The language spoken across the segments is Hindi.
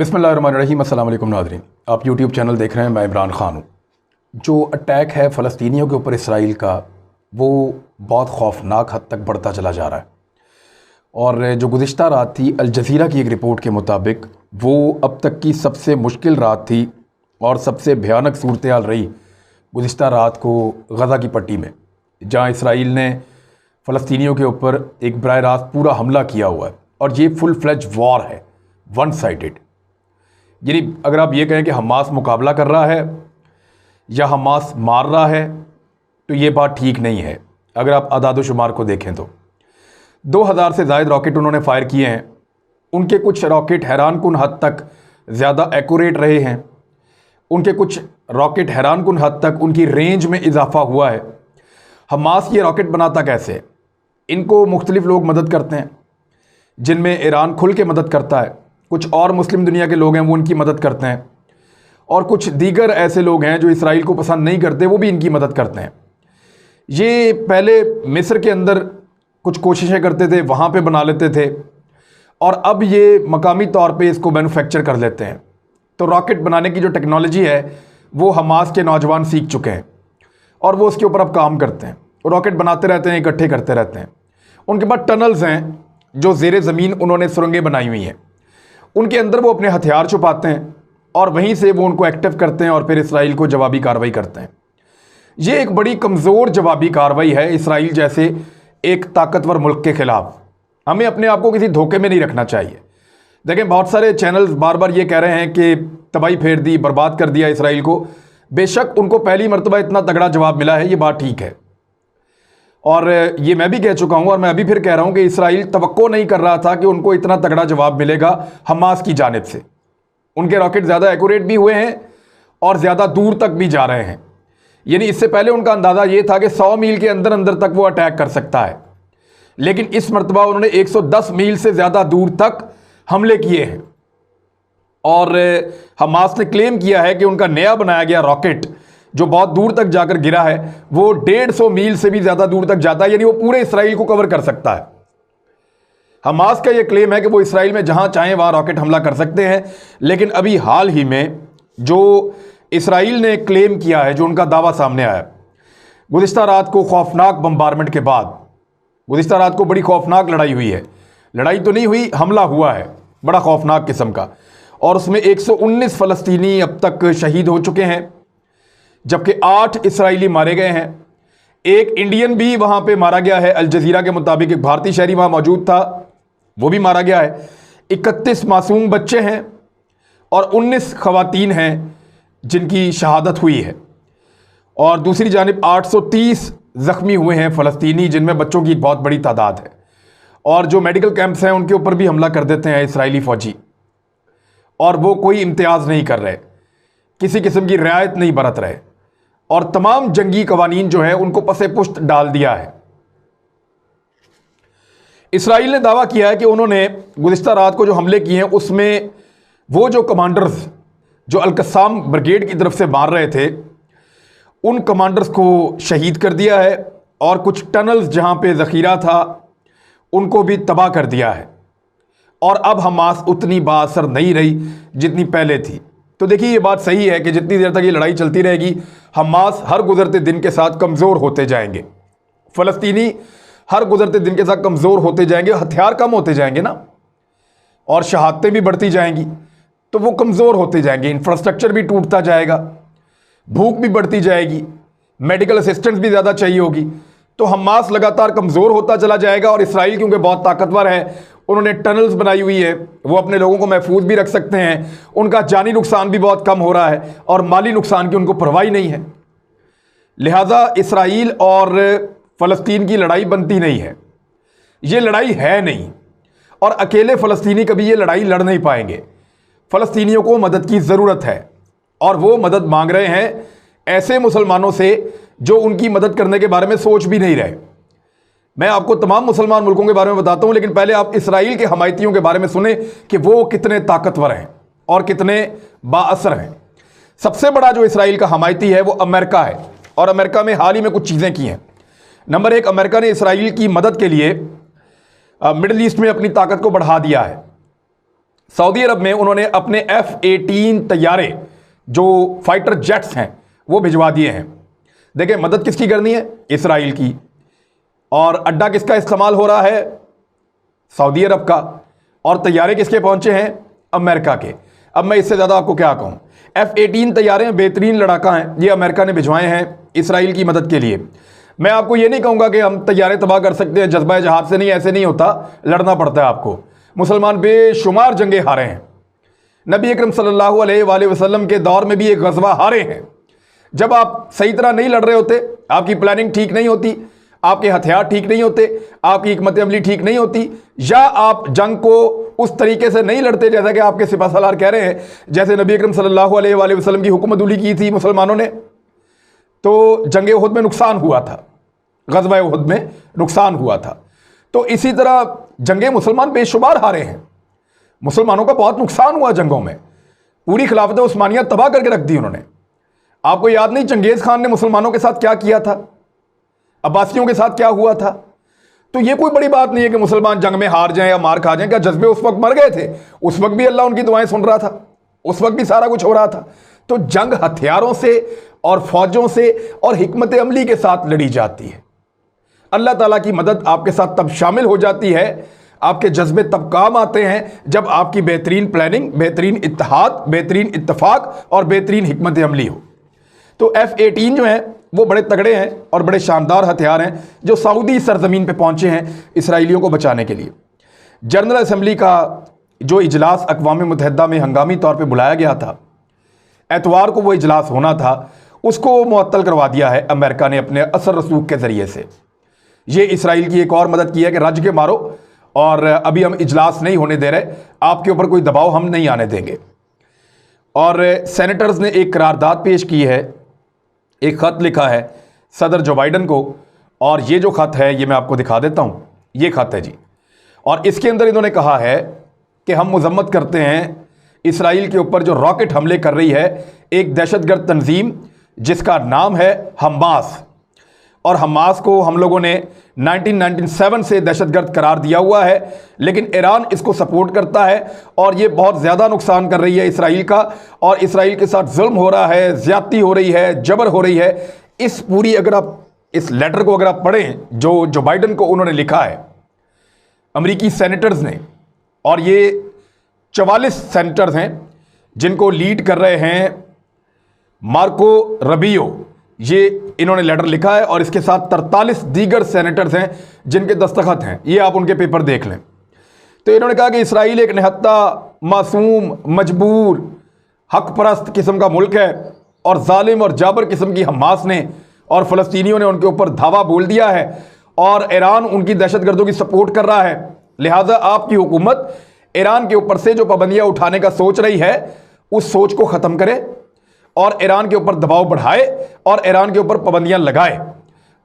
बिस्मिल्लाहिर्रहमानिर्रहीम। अस्सलाम वालेकुम नाज़रीन, आप यूट्यूब चैनल देख रहे हैं। मैं इमरान ख़ान हूँ। जो अटैक है फ़लस्तीनियों के ऊपर इसराइल का, वो बहुत खौफनाक हद तक बढ़ता चला जा रहा है। और जो गुज़िश्ता रात थी, अल जज़ीरा की एक रिपोर्ट के मुताबिक वो अब तक की सबसे मुश्किल रात थी और सबसे भयानक सूरत हाल रही गुज़िश्ता रात को गज़ा की पट्टी में, जहाँ इसराइल ने फ़लस्तीनियों के ऊपर एक बराह रास्त पूरा हमला किया हुआ है। और ये फुल फ्लेज वॉर है, वन साइडेड। यानी अगर आप ये कहें कि हमास मुकाबला कर रहा है या हमास मार रहा है, तो ये बात ठीक नहीं है। अगर आप आदाद-ओ-शुमार को देखें तो 2000 से ज़ायद रॉकेट उन्होंने फायर किए हैं। उनके कुछ रॉकेट हैरानकुन हद तक ज़्यादा एक्यूरेट रहे हैं, उनके कुछ रॉकेट हैरानकुन हद तक उनकी रेंज में इजाफा हुआ है। हमास ये रॉकेट बनाता कैसे? इनको मुख्तलिफ लोग मदद करते हैं, जिनमें ईरान खुल के मदद करता है, कुछ और मुस्लिम दुनिया के लोग हैं वो उनकी मदद करते हैं, और कुछ दीगर ऐसे लोग हैं जो इसराइल को पसंद नहीं करते, वो भी इनकी मदद करते हैं। ये पहले मिस्र के अंदर कुछ कोशिशें करते थे, वहाँ पे बना लेते थे, और अब ये मकामी तौर पे इसको मैन्युफैक्चर कर लेते हैं। तो रॉकेट बनाने की जो टेक्नोलॉजी है वो हमास के नौजवान सीख चुके हैं और वो उसके ऊपर अब काम करते हैं। रॉकेट बनाते रहते हैं, इकट्ठे करते रहते हैं। उनके पास टनल्स हैं जो ज़ेरे ज़मीन उन्होंने सुरंगें बनाई हुई हैं, उनके अंदर वो अपने हथियार छुपाते हैं और वहीं से वो उनको एक्टिव करते हैं और फिर इसराइल को जवाबी कार्रवाई करते हैं। ये एक बड़ी कमज़ोर जवाबी कार्रवाई है इसराइल जैसे एक ताकतवर मुल्क के ख़िलाफ़। हमें अपने आप को किसी धोखे में नहीं रखना चाहिए। देखें, बहुत सारे चैनल्स बार बार ये कह रहे हैं कि तबाही फेर दी, बर्बाद कर दिया इसराइल को। बेशक उनको पहली मरतबा इतना तगड़ा जवाब मिला है, ये बात ठीक है, और ये मैं भी कह चुका हूँ और मैं अभी फिर कह रहा हूँ कि इसराइल तवक्को नहीं कर रहा था कि उनको इतना तगड़ा जवाब मिलेगा हमास की जानिब से। उनके रॉकेट ज़्यादा एक्यूरेट भी हुए हैं और ज़्यादा दूर तक भी जा रहे हैं। यानी इससे पहले उनका अंदाज़ा ये था कि 100 मील के अंदर अंदर तक वो अटैक कर सकता है, लेकिन इस मरतबा उन्होंने 110 मील से ज़्यादा दूर तक हमले किए हैं। और हमास ने क्लेम किया है कि उनका नया बनाया गया रॉकेट जो बहुत दूर तक जाकर गिरा है वो 150 मील से भी ज़्यादा दूर तक जाता है, यानी वो पूरे इसराइल को कवर कर सकता है। हमास का ये क्लेम है कि वो इसराइल में जहां चाहें वहां रॉकेट हमला कर सकते हैं, लेकिन अभी हाल ही में जो इसराइल ने क्लेम किया है, जो उनका दावा सामने आया, गुज़िश्ता रात को खौफनाक बम्बारमेंट के बाद, गुज़िश्ता रात को बड़ी खौफनाक लड़ाई हुई है। लड़ाई तो नहीं हुई, हमला हुआ है बड़ा खौफनाक किस्म का, और उसमें 119 फ़लस्तीनी अब तक शहीद हो चुके हैं, जबकि 8 इसराइली मारे गए हैं। एक इंडियन भी वहां पे मारा गया है। अल जज़ीरा के मुताबिक एक भारतीय शहरी वहां मौजूद था, वो भी मारा गया है। 31 मासूम बच्चे हैं और 19 खवातीन हैं जिनकी शहादत हुई है, और दूसरी जानिब 830 ज़ख्मी हुए हैं फ़लस्तीनी, जिनमें बच्चों की एक बहुत बड़ी तादाद है। और जो मेडिकल कैंप्स हैं उनके ऊपर भी हमला कर देते हैं इसराइली फ़ौजी, और वो कोई इम्तियाज़ नहीं कर रहे, किसी किस्म की रियायत नहीं बरत रहे, और तमाम जंगी कवानीन जो है उनको पसे पुश्त डाल दिया है। इसराइल ने दावा किया है कि उन्होंने गुज़िश्ता रात को जो हमले किए हैं उसमें वो जो कमांडर्स जो अल-कस्साम ब्रिगेड की तरफ से मार रहे थे, उन कमांडर्स को शहीद कर दिया है, और कुछ टनल्स जहां पे ज़ख़ीरा था उनको भी तबाह कर दिया है। और अब हमास उतनी बाअसर नहीं रही जितनी पहले थी। तो देखिए, ये बात सही है कि जितनी देर तक ये लड़ाई चलती रहेगी, हमास हर गुजरते दिन के साथ कमज़ोर होते जाएंगे, फ़लस्तीनी हर गुजरते दिन के साथ कमज़ोर होते जाएंगे, हथियार कम होते जाएंगे ना, और शहादतें भी बढ़ती जाएंगी, तो वो कमज़ोर होते जाएंगे, इंफ्रास्ट्रक्चर भी टूटता जाएगा, भूख भी बढ़ती जाएगी, मेडिकल असिस्टेंस भी ज़्यादा चाहिए होगी। तो हमास लगातार कमज़ोर होता चला जाएगा। और इसराइल क्योंकि बहुत ताकतवर है, उन्होंने टनल्स बनाई हुई है, वो अपने लोगों को महफूज भी रख सकते हैं, उनका जानी नुकसान भी बहुत कम हो रहा है और माली नुकसान की उनको परवाह नहीं है। लिहाजा इसराइल और फ़लस्तीन की लड़ाई बनती नहीं है, ये लड़ाई है नहीं, और अकेले फ़लस्तीनी कभी ये लड़ाई लड़ नहीं पाएंगे। फ़लस्तीनियों को मदद की ज़रूरत है, और वो मदद मांग रहे हैं ऐसे मुसलमानों से जो उनकी मदद करने के बारे में सोच भी नहीं रहे। मैं आपको तमाम मुसलमान मुल्कों के बारे में बताता हूं, लेकिन पहले आप इसराइल के हमायतियों के बारे में सुने कि वो कितने ताकतवर हैं और कितने बाअसर हैं। सबसे बड़ा जो इसराइल का हमायती है वो अमेरिका है, और अमेरिका में हाल ही में कुछ चीज़ें की हैं। नंबर 1, अमेरिका ने इसराइल की मदद के लिए मिडिल ईस्ट में अपनी ताकत को बढ़ा दिया है। सऊदी अरब में उन्होंने अपने F-18 तैयारे जो फाइटर जेट्स हैं वो भिजवा दिए हैं। देखिए, मदद किसकी करनी है? इसराइल की। और अड्डा किसका इस्तेमाल हो रहा है? सऊदी अरब का। और तैयारे किसके पहुंचे हैं? अमेरिका के। अब मैं इससे ज़्यादा आपको क्या कहूँ। F-18 तैयारे बेहतरीन लड़ाका हैं, ये अमेरिका ने भिजवाए हैं इसराइल की मदद के लिए। मैं आपको ये नहीं कहूँगा कि हम तैयारे तबाह कर सकते हैं जज्बा जहाद से, नहीं, ऐसे नहीं होता, लड़ना पड़ता है आपको। मुसलमान बेशुमार जंगें हारे हैं। नबी अकरम सल्लल्लाहु अलैहि वसल्लम के दौर में भी एक गज़वा हारे हैं। जब आप सही तरह नहीं लड़ रहे होते, आपकी प्लानिंग ठीक नहीं होती, आपके हथियार ठीक नहीं होते, आपकी हिकमत अमली ठीक नहीं होती, या आप जंग को उस तरीके से नहीं लड़ते जैसा कि आपके सिपह सालार कह रहे हैं, जैसे नबी अकरम सल्लल्लाहु अलैहि वसल्लम की हुकूमतुली की थी मुसलमानों ने, तो जंग उहद में नुकसान हुआ था, गज़वा उहद में नुकसान हुआ था। तो इसी तरह जंगे मुसलमान बेशुमार हारे हैं। मुसलमानों का बहुत नुकसान हुआ जंगों में। पूरी खिलाफत उस्मानिया तबाह करके रख दी उन्होंने। आपको याद नहीं चंगेज़ खान ने मुसलमानों के साथ क्या किया था, अब्बासियों के साथ क्या हुआ था? तो ये कोई बड़ी बात नहीं है कि मुसलमान जंग में हार जाएं या मार खा जाएं। क्या जज्बे उस वक्त मर गए थे? उस वक्त भी अल्लाह उनकी दुआएं सुन रहा था, उस वक्त भी सारा कुछ हो रहा था। तो जंग हथियारों से और फौजों से और हिकमत अमली के साथ लड़ी जाती है। अल्लाह ताला की मदद आपके साथ तब शामिल हो जाती है, आपके जज्बे तब काम आते हैं जब आपकी बेहतरीन प्लानिंग, बेहतरीन इत्तेहाद, बेहतरीन इत्तफाक और बेहतरीन हिकमत अमली हो। तो F-18 जो है वो बड़े तगड़े हैं और बड़े शानदार हथियार हैं जो सऊदी सरजमीन पे पहुंचे हैं इसराइलियों को बचाने के लिए। जनरल असम्बली का जो इजलास अक़वाम मुत्तहिदा में हंगामी तौर पे बुलाया गया था, एतवार को वो इजलास होना था, उसको मुअत्तल करवा दिया है अमेरिका ने अपने असर रसूख के ज़रिए से। ये इसराइल की एक और मदद की है कि रज के मारो, और अभी हम इजलास नहीं होने दे रहे, आपके ऊपर कोई दबाव हम नहीं आने देंगे। और सेनेटर्स ने एक करारदाद पेश की है, एक ख़त लिखा है सदर जो बाइडन को, और ये जो ख़त है ये मैं आपको दिखा देता हूँ। ये ख़त है जी, और इसके अंदर इन्होंने कहा है कि हम मज़म्मत करते हैं इसराइल के ऊपर जो रॉकेट हमले कर रही है एक दहशतगर्द तंजीम जिसका नाम है हमास। और हमास को हम लोगों ने 1997 से दहशतगर्द करार दिया हुआ है, लेकिन ईरान इसको सपोर्ट करता है और ये बहुत ज़्यादा नुकसान कर रही है इसराइल का, और इसराइल के साथ जुल्म हो रहा है, ज़्यादती हो रही है, जबर हो रही है। इस पूरी, अगर आप इस लेटर को अगर आप पढ़ें जो बाइडन को उन्होंने लिखा है अमरीकी सेनेटर्स ने, और ये 44 सेनेटर्स हैं जिनको लीड कर रहे हैं मार्को रबियो, ये इन्होंने लेटर लिखा है, और इसके साथ 43 दीगर सेनेटर्स हैं जिनके दस्तखत हैं। ये आप उनके पेपर देख लें। तो इन्होंने कहा कि इसराइल एक निहत्ता, मासूम, मजबूर, हक परस्त किस्म का मुल्क है, और जालिम और जाबर किस्म की हमास ने और फ़लस्तीनियों ने उनके ऊपर धावा बोल दिया है, और ईरान उनकी दहशतगर्दों की सपोर्ट कर रहा है। लिहाजा आपकी हुकूमत ईरान के ऊपर से जो पाबंदियाँ उठाने का सोच रही है उस सोच को ख़त्म करे और ईरान के ऊपर दबाव बढ़ाए और ईरान के ऊपर पाबंदियां लगाए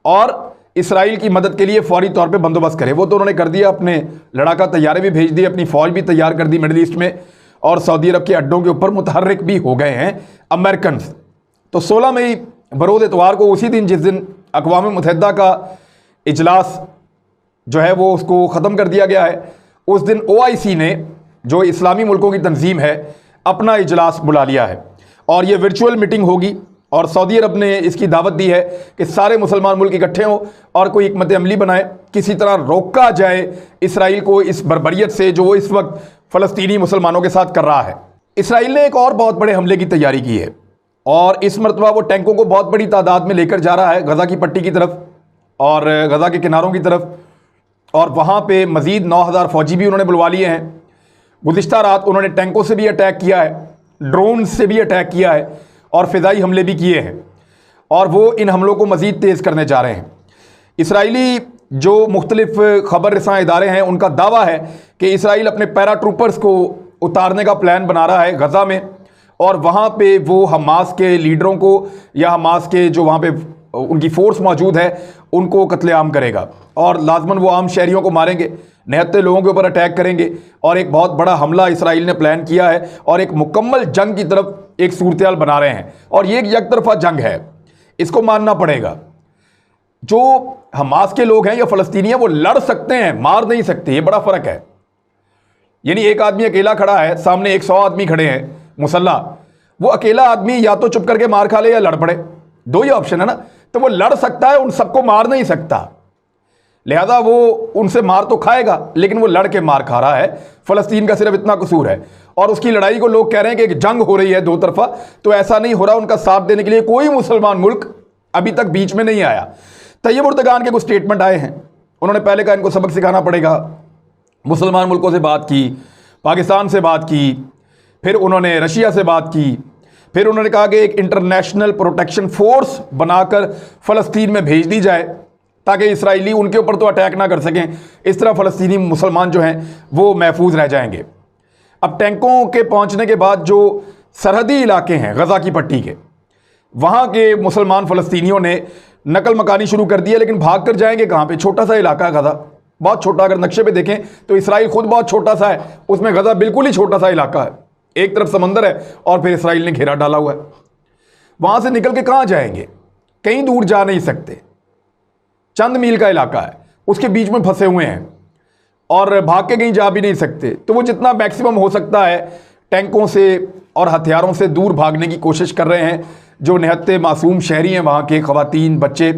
और इसराइल की मदद के लिए फौरी तौर पे बंदोबस्त करे। वो तो उन्होंने कर दिया, अपने लड़ाका तैयारे भी भेज दिए, अपनी फ़ौज भी तैयार कर दी मिडल ईस्ट में, और सऊदी अरब के अड्डों के ऊपर मुतहर्रिक भी हो गए हैं अमेरिकन। तो 16 मई बरोज़ एतवार को, उसी दिन जिस दिन अक़वाम मुत्तहिदा का इजलास जो है वो उसको ख़त्म कर दिया गया है, उस दिन OIC ने, जो इस्लामी मुल्कों की तंजीम है, अपना इजलास बुला लिया है, और ये वर्चुअल मीटिंग होगी। और सऊदी अरब ने इसकी दावत दी है कि सारे मुसलमान मुल्क इकट्ठे हों और कोई हिकमत अमली बनाए, किसी तरह रोका जाए इसराइल को इस बर्बरियत से जो वो इस वक्त फ़लस्तीनी मुसलमानों के साथ कर रहा है। इसराइल ने एक और बहुत बड़े हमले की तैयारी की है, और इस मरतबा वो टैंकों को बहुत बड़ी तादाद में लेकर जा रहा है गज़ा की पट्टी की तरफ और गज़ा के किनारों की तरफ, और वहाँ पर मज़ीद 9000 फ़ौजी भी उन्होंने बुलवा लिए हैं। गुज़िश्ता रात उन्होंने टैंकों से भी अटैक किया है, ड्रोन से भी अटैक किया है, और फ़िज़ाई हमले भी किए हैं, और वो इन हमलों को मज़ीद तेज़ करने जा रहे हैं। इसराइली जो मुख्तलिफ़ ख़बर रसां इदारे हैं उनका दावा है कि इसराइल अपने पैरा ट्रूपर्स को उतारने का प्लान बना रहा है गज़ा में, और वहाँ पे वो हमास के लीडरों को या हमास के जो वहाँ पे उनकी फ़ोर्स मौजूद है उनको कत्लेआम करेगा, और लाजमन वो आम शहरियों को मारेंगे, निहत्ते लोगों के ऊपर अटैक करेंगे, और एक बहुत बड़ा हमला इसराइल ने प्लान किया है और एक मुकम्मल जंग की तरफ एक सूरत बना रहे हैं। और ये एक तरफा जंग है, इसको मानना पड़ेगा। जो हमास के लोग हैं या फ़लस्तीनी हैं वो लड़ सकते हैं, मार नहीं सकते, ये बड़ा फ़र्क है। यानी एक आदमी अकेला खड़ा है, सामने 100 आदमी खड़े हैं मुसल्ला, वो अकेला आदमी या तो चुप करके मार खा ले या लड़ पड़े, दो ही ऑप्शन है ना। तो वो लड़ सकता है, उन सबको मार नहीं सकता, लिहाजा वो उनसे मार तो खाएगा लेकिन वो लड़ के मार खा रहा है। फलस्तीन का सिर्फ इतना कसूर है और उसकी लड़ाई को लोग कह रहे हैं कि एक जंग हो रही है दो तरफा, तो ऐसा नहीं हो रहा। उनका साथ देने के लिए कोई मुसलमान मुल्क अभी तक बीच में नहीं आया। तैयब उर्दगान के कुछ स्टेटमेंट आए हैं, उन्होंने पहले कहा इनको सबक सिखाना पड़ेगा, मुसलमान मुल्कों से बात की, पाकिस्तान से बात की, फिर उन्होंने रशिया से बात की, फिर उन्होंने कहा कि एक इंटरनेशनल प्रोटेक्शन फोर्स बनाकर फ़लस्तीन में भेज दी जाए ताकि इसराइली उनके ऊपर तो अटैक ना कर सकें, इस तरह फ़लस्तीनी मुसलमान जो हैं वो महफूज रह जाएंगे। अब टैंकों के पहुंचने के बाद जो सरहदी इलाके हैं गज़ा की पट्टी के, वहाँ के मुसलमान फ़लस्तीनियों ने नकल मकानी शुरू कर दी है, लेकिन भाग कर जाएंगे कहाँ पे? छोटा सा इलाका है गज़ा, बहुत छोटा। अगर नक्शे पे देखें तो इसराइल खुद बहुत छोटा सा है, उसमें गज़ा बिल्कुल ही छोटा सा इलाका है, एक तरफ समंदर है और फिर इसराइल ने घेरा डाला हुआ है। वहाँ से निकल के कहाँ जाएंगे? कहीं दूर जा नहीं सकते, चंद मील का इलाका है, उसके बीच में फंसे हुए हैं और भाग के कहीं जा भी नहीं सकते। तो वो जितना मैक्सिमम हो सकता है टैंकों से और हथियारों से दूर भागने की कोशिश कर रहे हैं। जो निहत्ते मासूम शहरी हैं वहाँ के, ख़वातीन, बच्चे,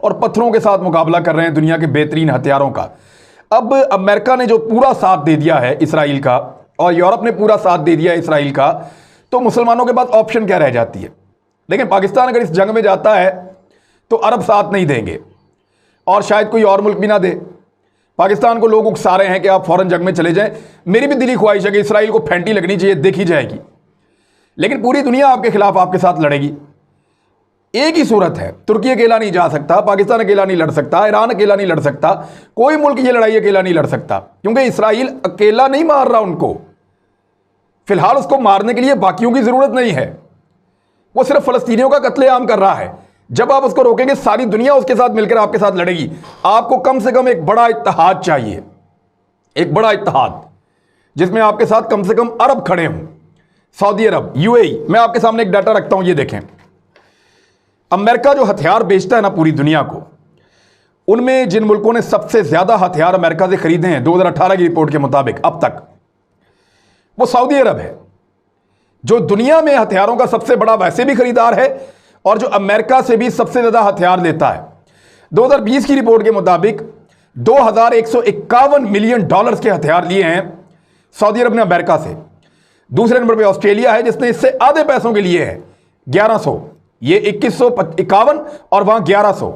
और पत्थरों के साथ मुकाबला कर रहे हैं दुनिया के बेहतरीन हथियारों का। अब अमेरिका ने जो पूरा साथ दे दिया है इसराइल का और यूरोप ने पूरा साथ दे दिया है इसराइल का, तो मुसलमानों के पास ऑप्शन क्या रह जाती है? लेकिन पाकिस्तान अगर इस जंग में जाता है तो अरब साथ नहीं देंगे और शायद कोई और मुल्क भी ना दे। पाकिस्तान को लोग उकसा रहे हैं कि आप फौरन जंग में चले जाएं। मेरी भी दिली ख्वाहिश है कि इसराइल को फेंटी लगनी चाहिए, देखी जाएगी, लेकिन पूरी दुनिया आपके खिलाफ आपके साथ लड़ेगी। एक ही सूरत है, तुर्की अकेला नहीं जा सकता, पाकिस्तान अकेला नहीं लड़ सकता, ईरान अकेला नहीं लड़ सकता, कोई मुल्क ये लड़ाई अकेला नहीं लड़ सकता, क्योंकि इसराइल अकेला नहीं मार रहा उनको। फिलहाल उसको मारने के लिए बाकियों की जरूरत नहीं है, वो सिर्फ फलस्तीनियों का कत्लेआम कर रहा है। जब आप उसको रोकेंगे सारी दुनिया उसके साथ मिलकर आपके साथ लड़ेगी। आपको कम से कम एक बड़ा इत्तेहाद चाहिए, एक बड़ा इत्तेहाद जिसमें आपके साथ कम से कम अरब खड़े हों, सऊदी अरब, यूएई। मैं आपके सामने एक डाटा रखता हूं, ये देखें। अमेरिका जो हथियार बेचता है ना पूरी दुनिया को, उनमें जिन मुल्कों ने सबसे ज्यादा हथियार अमेरिका से खरीदे हैं 2018 की रिपोर्ट के मुताबिक अब तक, वो सऊदी अरब है, जो दुनिया में हथियारों का सबसे बड़ा वैसे भी खरीदार है और जो अमेरिका से भी सबसे ज्यादा हथियार लेता है। 2020 की रिपोर्ट के मुताबिक 2151 मिलियन डॉलर्स के हथियार लिए हैं सऊदी अरब ने अमेरिका से। दूसरे नंबर पे ऑस्ट्रेलिया है जिसने इससे आधे पैसों के लिए है 1100, ये 2151 और वहां 1100।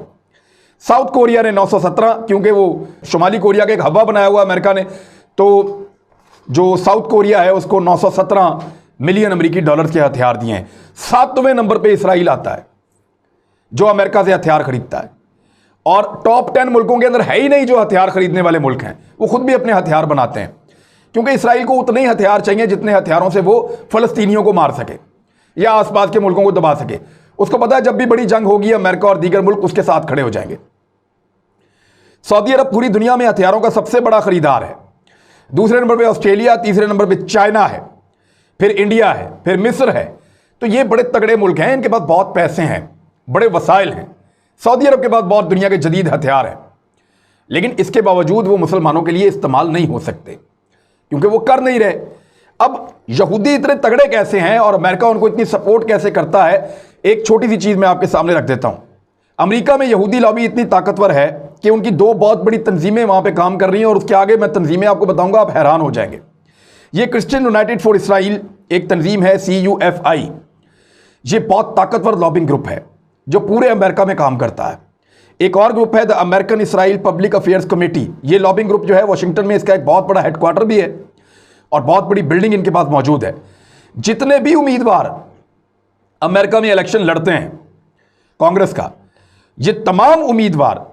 साउथ कोरिया ने 917, क्योंकि वो शुमाली कोरिया का एक हवा बनाया हुआ अमेरिका ने, तो जो साउथ कोरिया है उसको 917 मिलियन अमेरिकी डॉलर के हथियार दिए हैं। 7वें नंबर पे इसराइल आता है जो अमेरिका से हथियार खरीदता है, और टॉप 10 मुल्कों के अंदर है ही नहीं जो हथियार खरीदने वाले मुल्क हैं। वो खुद भी अपने हथियार बनाते हैं, क्योंकि इसराइल को उतने ही हथियार चाहिए जितने हथियारों से वो फलस्तीनियों को मार सके या आसपास के मुल्कों को दबा सके। उसको पता है जब भी बड़ी जंग होगी अमेरिका और दीगर मुल्क उसके साथ खड़े हो जाएंगे। सऊदी अरब पूरी दुनिया में हथियारों का सबसे बड़ा खरीदार है। दूसरे नंबर पे ऑस्ट्रेलिया, तीसरे नंबर पे चाइना है, फिर इंडिया है, फिर मिस्र है। तो ये बड़े तगड़े मुल्क हैं, इनके पास बहुत पैसे हैं, बड़े वसाइल हैं। सऊदी अरब के पास बहुत दुनिया के जदीद हथियार हैं, लेकिन इसके बावजूद वो मुसलमानों के लिए इस्तेमाल नहीं हो सकते क्योंकि वो कर नहीं रहे। अब यहूदी इतने तगड़े कैसे हैं और अमेरिका उनको इतनी सपोर्ट कैसे करता है? एक छोटी सी चीज़ मैं आपके सामने रख देता हूं। अमेरिका में यहूदी लॉबी इतनी ताकतवर है कि उनकी 2 बहुत बड़ी तंजीमें वहां पे काम कर रही हैं, और उसके आगे मैं तंजीमें आपको बताऊंगा, आप हैरान हो जाएंगे। ये क्रिश्चियन यूनाइटेड फॉर इसराइल एक तंजीम है, CUFI। ये बहुत ताकतवर लॉबिंग ग्रुप है जो पूरे अमेरिका में काम करता है। एक और ग्रुप है the American Israel public affairs committee. ये लॉबिंग ग्रुप जो है वाशिंगटन में, इसका एक बहुत बड़ा हेडक्वार्टर भी है और बहुत बड़ी बिल्डिंग इनके पास मौजूद है। जितने भी उम्मीदवार अमेरिका में इलेक्शन लड़ते हैं कांग्रेस का, ये तमाम उम्मीदवार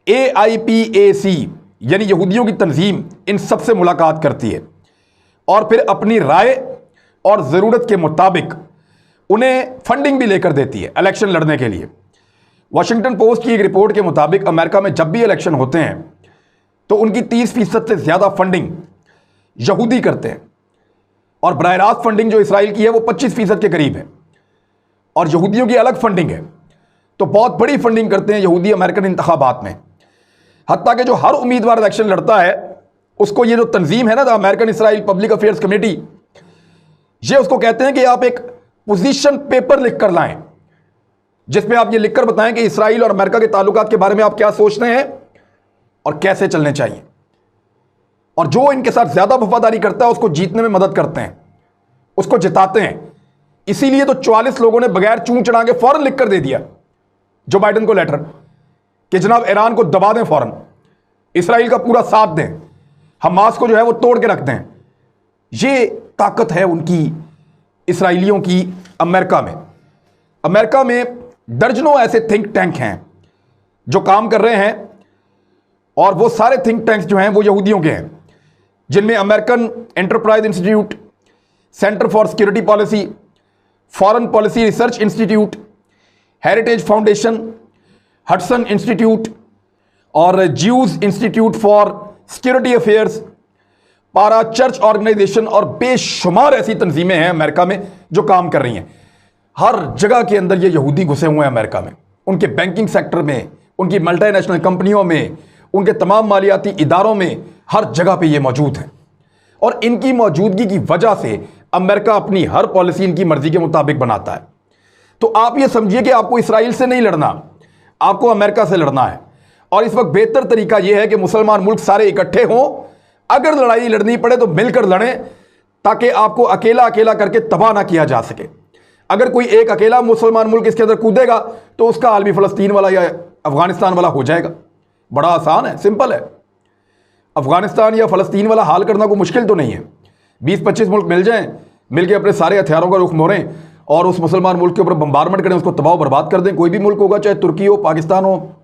AIPAC यानी यहूदियों की तंजीम इन सबसे मुलाकात करती है और फिर अपनी राय और ज़रूरत के मुताबिक उन्हें फंडिंग भी लेकर देती है इलेक्शन लड़ने के लिए। वाशिंगटन पोस्ट की एक रिपोर्ट के मुताबिक अमेरिका में जब भी इलेक्शन होते हैं तो उनकी 30% से ज़्यादा फंडिंग यहूदी करते हैं, और बराह रास्त फंडिंग जो इसराइल की है वो 25% के करीब है, और यहूदियों की अलग फंडिंग है। तो बहुत बड़ी फंडिंग करते हैं यहूदी अमेरिकन इंतखाबात में। हत्ता कि जो हर उम्मीदवार इलेक्शन लड़ता है उसको ये जो तंजीम है ना, the American Israel public affairs committee, ये उसको कहते हैं कि आप एक पोजीशन पेपर लिख कर लाएं जिसमें आप ये लिखकर बताएं कि इसराइल और अमेरिका के ताल्लुकात के बारे में आप क्या सोचते हैं और कैसे चलने चाहिए। और जो इनके साथ ज्यादा वफादारी करता है उसको जीतने में मदद करते हैं, उसको जिताते हैं। इसीलिए तो 44 लोगों ने बगैर चूं चढ़ा के फौरन लिखकर दे दिया जो बाइडेन को लेटर कि जनाब ईरान को दबा दें, फौरन इसराइल का पूरा साथ दें, हमास को जो है वो तोड़ के रख दें। ये ताकत है उनकी, इसराइलियों की अमेरिका में। अमेरिका में दर्जनों ऐसे थिंक टैंक हैं जो काम कर रहे हैं, और वो सारे थिंक टैंक्स जो हैं वो यहूदियों के हैं, जिनमें American Enterprise Institute, Center for Security Policy, Foreign Policy Research Institute, Heritage Foundation, Hudson Institute और Jews Institute for Security Affairs, पारा चर्च ऑर्गेनाइजेशन और बेशुमार ऐसी तंजीमें हैं अमेरिका में जो काम कर रही हैं। हर जगह के अंदर ये यहूदी घुसे हुए हैं अमेरिका में, उनके बैंकिंग सेक्टर में, उनकी मल्टीनेशनल कंपनियों में, उनके तमाम मालियाती इदारों में, हर जगह पे ये मौजूद हैं। और इनकी मौजूदगी की वजह से अमेरिका अपनी हर पॉलिसी इनकी मर्जी के मुताबिक बनाता है। तो आप ये समझिए कि आपको इसराइल से नहीं लड़ना, आपको अमेरिका से लड़ना है। और इस वक्त बेहतर तरीका यह है कि मुसलमान मुल्क सारे इकट्ठे हों, अगर लड़ाई लड़नी पड़े तो मिलकर लड़ें, ताकि आपको अकेला अकेला करके तबाह ना किया जा सके। अगर कोई एक अकेला मुसलमान मुल्क इसके अंदर कूदेगा तो उसका हाल भी फ़लस्तीन वाला या अफगानिस्तान वाला हो जाएगा। बड़ा आसान है, सिंपल है। अफगानिस्तान या फ़लस्तीन वाला हाल करना कोई मुश्किल तो नहीं है। 20-25 मुल्क मिल जाएं, मिल के अपने सारे हथियारों का रुख मोड़ें और उस मुसलमान मुल्क के ऊपर बम्बारमेंट करें, उसको तबाह बर्बाद कर दें। कोई भी मुल्क होगा, चाहे तुर्की हो, पाकिस्तान हो,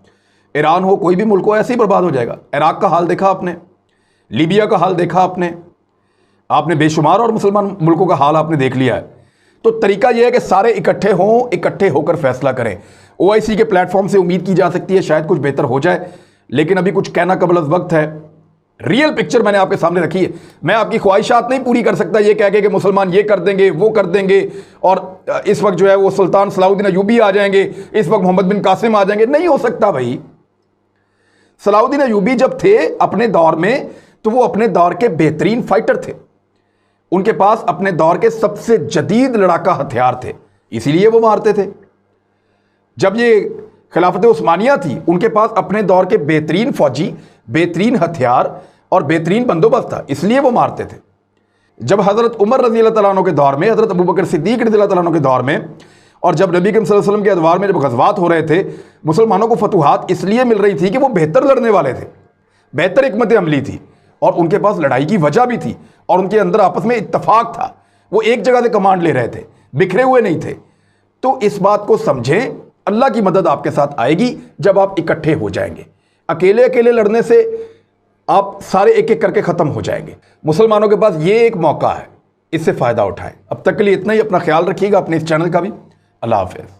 ईरान हो, कोई भी मुल्क हो, ऐसे ही बर्बाद हो जाएगा। इराक का हाल देखा आपने, लीबिया का हाल देखा आपने बेशुमार और मुसलमान मुल्कों का हाल आपने देख लिया है। तो तरीका यह है कि सारे इकट्ठे हों, इकट्ठे होकर फैसला करें। OIC के प्लेटफॉर्म से उम्मीद की जा सकती है शायद कुछ बेहतर हो जाए, लेकिन अभी कुछ कहना कबल वक्त है। रियल पिक्चर मैंने आपके सामने रखी है। मैं आपकी ख्वाहिशात नहीं पूरी कर सकता ये कह के कि मुसलमान ये कर देंगे, वो कर देंगे, और इस वक्त जो है वो सुल्तान सलाउद्दीन अयूबी आ जाएंगे, इस वक्त मोहम्मद बिन कासिम आ जाएंगे। नहीं हो सकता भाई। सलाउद्दीन अयूबी जब थे अपने दौर में तो वो अपने दौर के बेहतरीन फाइटर थे, उनके पास अपने दौर के सबसे जदीद लड़ाका हथियार थे, इसीलिए वो मारते थे। जब ये खिलाफत उस्मानिया थी, उनके पास अपने दौर के बेहतरीन फौजी, बेहतरीन हथियार और बेहतरीन बंदोबस्त था, इसलिए वो मारते थे। जब हज़रत उमर रज़ी अल्लाह तआला अन्हु के दौर में, हज़रत अबू बकर सिद्दीक़ रज़ी अल्लाह तआला अन्हु के दौर में, और जब नबी करीम सल्लल्लाहु अलैहि वसल्लम के अदवार में जब गज़वात हो रहे थे, मुसलमानों को फतूहात इसलिए मिल रही थी कि वो बेहतर लड़ने वाले थे, बेहतर हिकमत अमली थी, और उनके पास लड़ाई की वजह भी थी, और उनके अंदर आपस में इत्तफाक था। वो एक जगह से कमांड ले रहे थे, बिखरे हुए नहीं थे। तो इस बात को समझें, अल्लाह की मदद आपके साथ आएगी जब आप इकट्ठे हो जाएंगे। अकेले अकेले लड़ने से आप सारे एक एक करके ख़त्म हो जाएंगे। मुसलमानों के पास ये एक मौका है, इससे फ़ायदा उठाएं। अब तक के लिए इतना ही। अपना ख्याल रखिएगा, अपने इस चैनल का भी। अल्लाह हाफ़िज़।